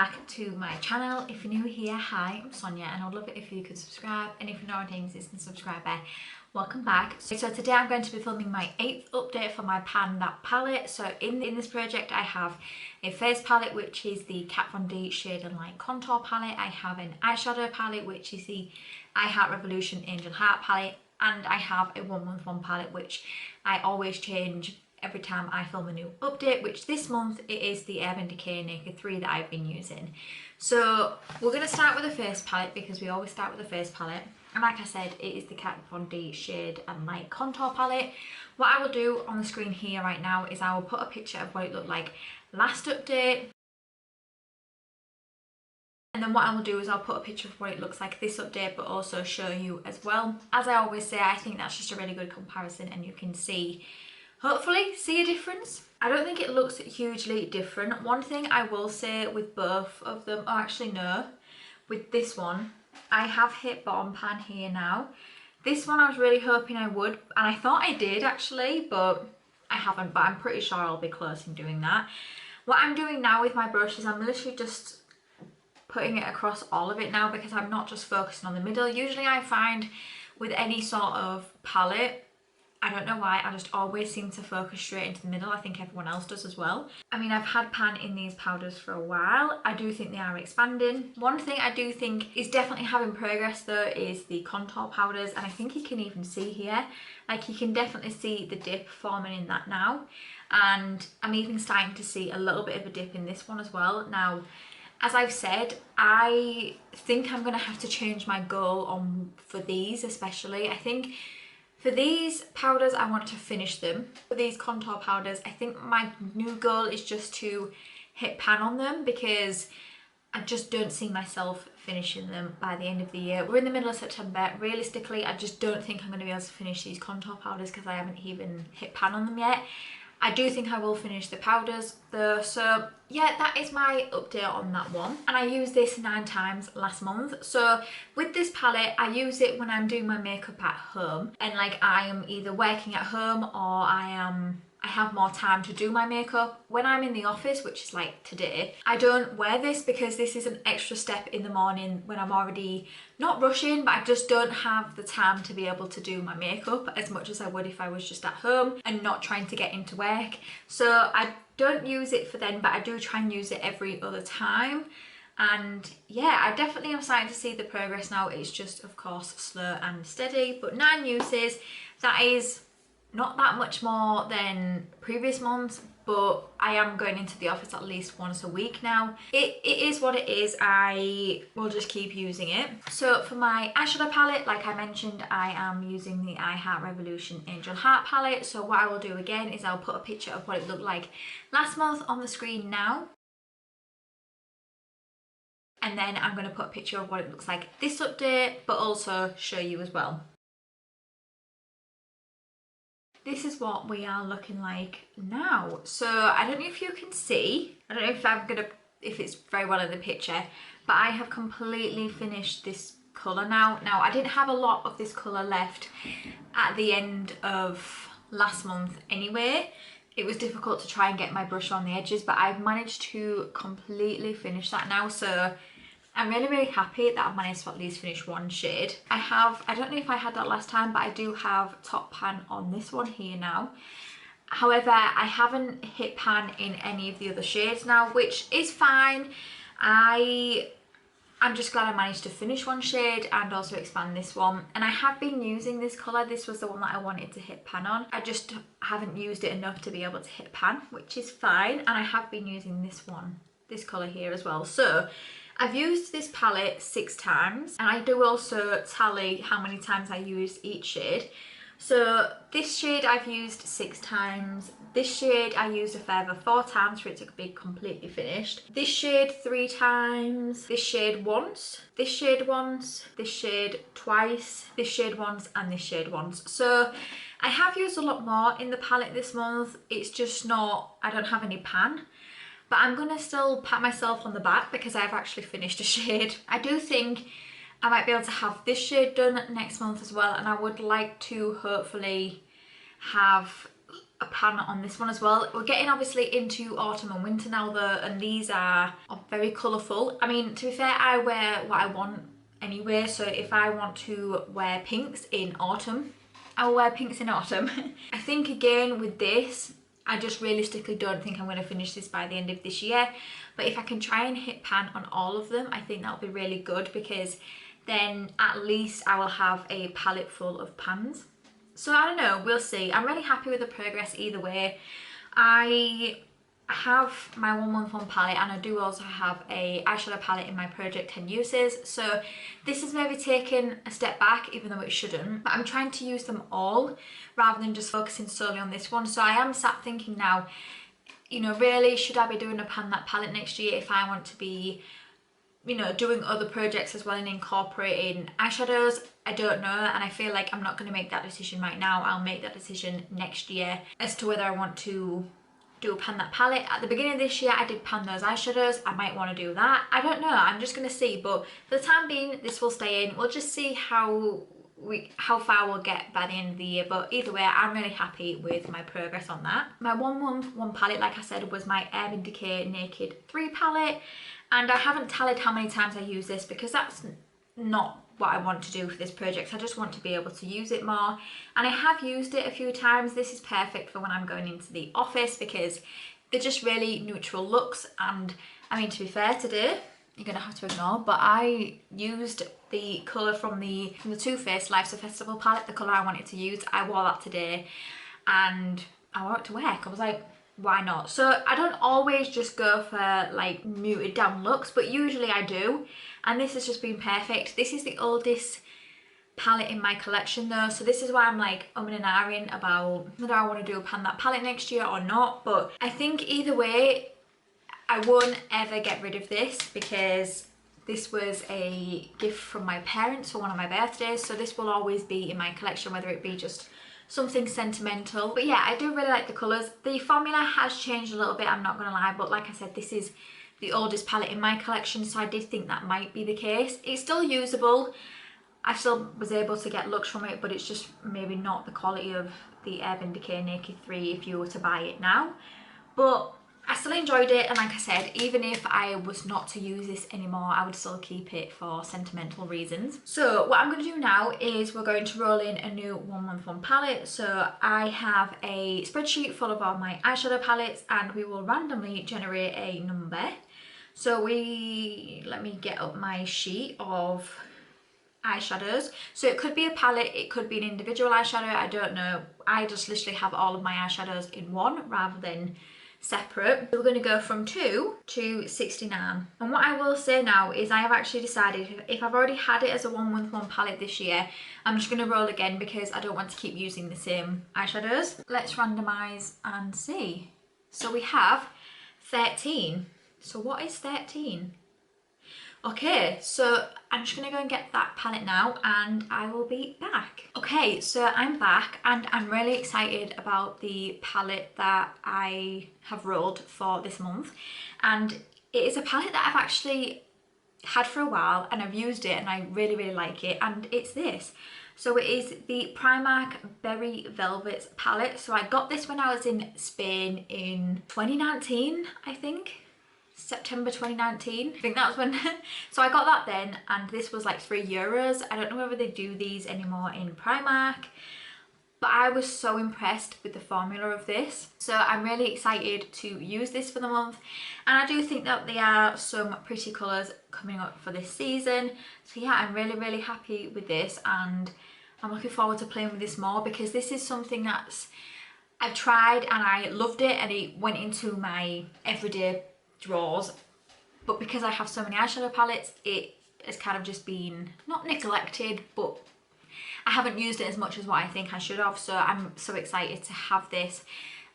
back to my channel. If you're new here, hi, I'm Sonia and I'd love it if you could subscribe, and if you're not an existing subscriber, welcome back. So today I'm going to be filming my 8th update for my Pan That palette. So in this project I have a face palette, which is the Kat Von D Shade and Light Contour palette. I have an eyeshadow palette, which is the I Heart Revolution Angel Heart palette, and I have a 1 month 1 palette, which I always change every time I film a new update, which this month it is the Urban Decay Naked 3 that I've been using. So we're going to start with the face palette because we always start with the face palette, and like I said, it is the Kat Von D Shade and Light Contour palette. What I will do on the screen here right now is I will put a picture of what it looked like last update, and then what I will do is I'll put a picture of what it looks like this update, but also show you as well. As I always say, I think that's just a really good comparison and you can see, hopefully see a difference. I don't think it looks hugely different. One thing I will say with both of them, oh actually no, with this one, I have hit bottom pan here now. This one I was really hoping I would, and I thought I did actually, but I haven't, but I'm pretty sure I'll be close in doing that. What I'm doing now with my brush is I'm literally just putting it across all of it now, because I'm not just focusing on the middle. Usually I find with any sort of palette, I don't know why, I just always seem to focus straight into the middle. I think everyone else does as well. I mean, I've had pan in these powders for a while. I do think they are expanding. One thing I do think is definitely having progress though is the contour powders, and I think you can even see here, like you can definitely see the dip forming in that now, and I'm even starting to see a little bit of a dip in this one as well. Now, as I've said, I think I'm going to have to change my goal on for these especially. I think for these powders, I want to finish them. For these contour powders, I think my new goal is just to hit pan on them, because I just don't see myself finishing them by the end of the year. We're in the middle of September. Realistically, I just don't think I'm going to be able to finish these contour powders because I haven't even hit pan on them yet. I do think I will finish the powders though, so yeah, that is my update on that one. And I used this 9 times last month. So with this palette, I use it when I'm doing my makeup at home, and like I am either working at home or I have more time to do my makeup. When I'm in the office, which is like today, I don't wear this because this is an extra step in the morning when I'm already not rushing, but I just don't have the time to be able to do my makeup as much as I would if I was just at home and not trying to get into work. So I don't use it for then, but I do try and use it every other time. And yeah, I definitely am starting to see the progress now. It's just, of course, slow and steady, but 9 uses, that is not that much more than previous months, but I am going into the office at least once a week now. It is what it is. I will just keep using it. So for my eyeshadow palette, like I mentioned, I am using the I Heart Revolution Angel Heart palette. So what I will do again is I'll put a picture of what it looked like last month on the screen now, and then I'm going to put a picture of what it looks like this update, but also show you as well. This is what we are looking like now. So I don't know if you can see, I don't know if it's very well in the picture, but I have completely finished this colour now. Now, I didn't have a lot of this colour left at the end of last month anyway. It was difficult to try and get my brush on the edges, but I've managed to completely finish that now. So I'm really happy that I've managed to at least finish one shade. I don't know if I had that last time, but I do have top pan on this one here now. However, I haven't hit pan in any of the other shades now, which is fine. I'm just glad I managed to finish one shade and also expand this one. And I have been using this colour. This was the one that I wanted to hit pan on. I just haven't used it enough to be able to hit pan, which is fine. And I have been using this one, this colour here as well. So I've used this palette 6 times, and I do also tally how many times I used each shade. So this shade I've used 6 times. This shade I used a further 4 times for it to be completely finished. This shade 3 times. This shade once. This shade once. This shade twice. This shade once, and this shade once. So I have used a lot more in the palette this month. It's just not, I don't have any pan. But I'm going to still pat myself on the back because I've actually finished a shade. I do think I might be able to have this shade done next month as well, and I would like to hopefully have a pan on this one as well. We're getting obviously into autumn and winter now though, and these are very colourful. I mean, to be fair, I wear what I want anyway, so if I want to wear pinks in autumn, I will wear pinks in autumn. I think again with this, I just realistically don't think I'm going to finish this by the end of this year, but if I can try and hit pan on all of them, I think that'll be really good, because then at least I will have a palette full of pans. So I don't know, we'll see. I'm really happy with the progress either way. I have my 111 palette, and I do also have a eyeshadow palette in my Project 10 Uses. So this has maybe taken a step back, even though it shouldn't. But I'm trying to use them all rather than just focusing solely on this one. So I am sat thinking now, you know, really, should I be doing a pan that palette next year if I want to be, you know, doing other projects as well and incorporating eyeshadows? I don't know, and I feel like I'm not going to make that decision right now. I'll make that decision next year as to whether I want to do a pan that palette. At the beginning of this year I did pan those eyeshadows. I might want to do that. I don't know, I'm just going to see, but for the time being this will stay in. We'll just see how far we'll get by the end of the year, but either way I'm really happy with my progress on that. My 111 palette, like I said, was my Urban Decay Naked 3 palette, and I haven't tallied how many times I use this because that's not what I want to do for this project. I just want to be able to use it more, and I have used it a few times. This is perfect for when I'm going into the office because they're just really neutral looks. And I mean, to be fair, today you're gonna have to ignore, but I used the colour from the Too Faced Life's a Festival palette, the colour I wanted to use. I wore that today and I wore it to work. I was like, why not? So I don't always just go for like muted down looks, but usually I do, and this has just been perfect. This is the oldest palette in my collection though, so this is why I'm like and ahhing about whether I want to do a pan that palette next year or not. But I think either way I won't ever get rid of this, because this was a gift from my parents for one of my birthdays, so this will always be in my collection, whether it be just something sentimental. But yeah, I do really like the colours. The formula has changed a little bit, I'm not gonna lie, but like I said, this is the oldest palette in my collection, so I did think that might be the case. It's still usable. I still was able to get looks from it, but it's just maybe not the quality of the Urban Decay Naked 3 if you were to buy it now. But I still enjoyed it, and like I said, even if I was not to use this anymore, I would still keep it for sentimental reasons. So what I'm going to do now is we're going to roll in a new 111 palette. So I have a spreadsheet full of all my eyeshadow palettes, and we will randomly generate a number. So let me get up my sheet of eyeshadows. So it could be a palette, it could be an individual eyeshadow, I don't know. I just literally have all of my eyeshadows in one rather than separate. We're going to go from 2 to 69. And what I will say now is I have actually decided, if I've already had it as a 111 palette this year, I'm just going to roll again because I don't want to keep using the same eyeshadows. Let's randomise and see. So we have 13. So what is 13? Okay, so I'm just gonna go and get that palette now and I will be back. Okay, so I'm back and I'm really excited about the palette that I have rolled for this month. And it is a palette that I've actually had for a while and I've used it and I really, really like it, and it's this. So it is the Primark Berry Velvets palette. So I got this when I was in Spain in 2019, I think. September 2019, I think that was when so I got that then, and this was like €3. I don't know whether they do these anymore in Primark, but I was so impressed with the formula of this. So I'm really excited to use this for the month, and I do think that there are some pretty colours coming up for this season. So yeah, I'm really, really happy with this, and I'm looking forward to playing with this more, because this is something that's I've tried and I loved it, and it went into my everyday drawers, but because I have so many eyeshadow palettes, it has kind of just been not neglected, but I haven't used it as much as what I think I should have. So I'm so excited to have this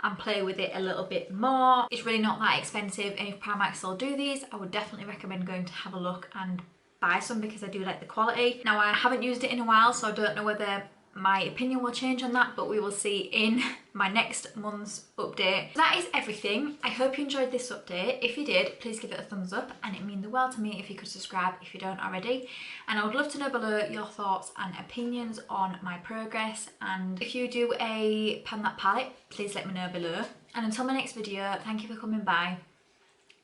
and play with it a little bit more. It's really not that expensive, and if Primark still do these, I would definitely recommend going to have a look and buy some, because I do like the quality. Now I haven't used it in a while, so I don't know whether my opinion will change on that, but we will see in my next month's update. That is everything. I hope you enjoyed this update. If you did, please give it a thumbs up, and it means the world to me if you could subscribe if you don't already. And I would love to know below your thoughts and opinions on my progress, and if you do a Pan That palette, please let me know below. And until my next video, thank you for coming by.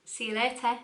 See you later.